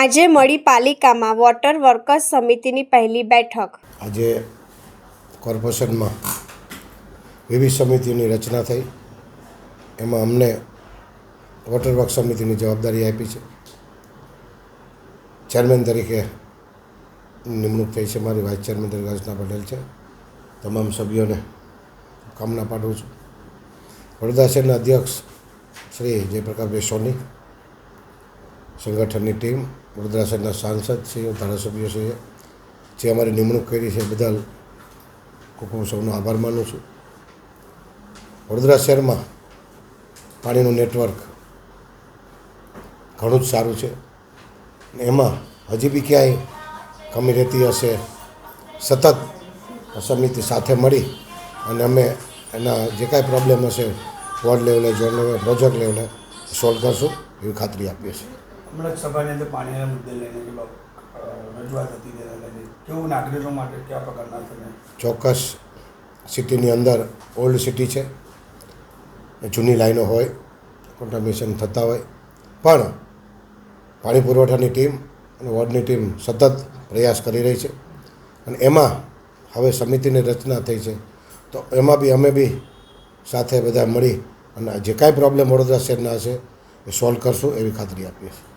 આજે મળી પાલિકામાં વોટર વર્કર્સ સમિતિની પહેલી બેઠક. આજે કોર્પોરેશનમાં વિવિધ સમિતિઓની રચના થઈ. એમાં અમને વોટર વર્ક સમિતિની જવાબદારી આપી છે. ચેરમેન તરીકે નિમણૂક થઈ છે. મારી વાઇસ ચેરમેન તરીકે રચના પટેલ છે. તમામ સભ્યોને કામના પાઠવું છું. વડોદરા શહેરના અધ્યક્ષ શ્રી જયપ્રકાશભાઈ સોની, સંગઠનની ટીમ, વડોદરા શહેરના સાંસદશ્રીઓ, ધારાસભ્યોશ્રીએ જે અમારી નિમણૂક કરી છે બદલ હું સૌનો આભાર માનું છું. વડોદરા શહેરમાં પાણીનું નેટવર્ક ઘણું જ સારું છે. એમાં હજી બી ક્યાંય કમી રહેતી હશે, સતત સમિતિ સાથે મળી અને અમે એના જે કાંઈ પ્રોબ્લેમ હશે વોર્ડ લેવલે, ઝોન લેવલે, પ્રોજેક્ટ લેવલે સોલ્વ કરશું એવી ખાતરી આપીએ છીએ. હમણાં સભાની અંદર પાણીના મુદ્દે લઈને રજૂઆત હતી, કેવું નાગરિકો માટે કયા પ્રકારના તમે? ચોક્કસ સિટીની અંદર ઓલ્ડ સિટી છે, જૂની લાઈનો હોય, કોન્ટામિનેશન થતા હોય, પણ પાણી પુરવઠાની ટીમ અને વોર્ડની ટીમ સતત પ્રયાસ કરી રહી છે. અને એમાં હવે સમિતિની રચના થઈ છે, તો એમાં બી અમે બી સાથે બધા મળી અને જે કાંઈ પ્રોબ્લેમ વડોદરા શહેરના હશે એ સોલ્વ કરશું એવી ખાતરી આપીએ છીએ.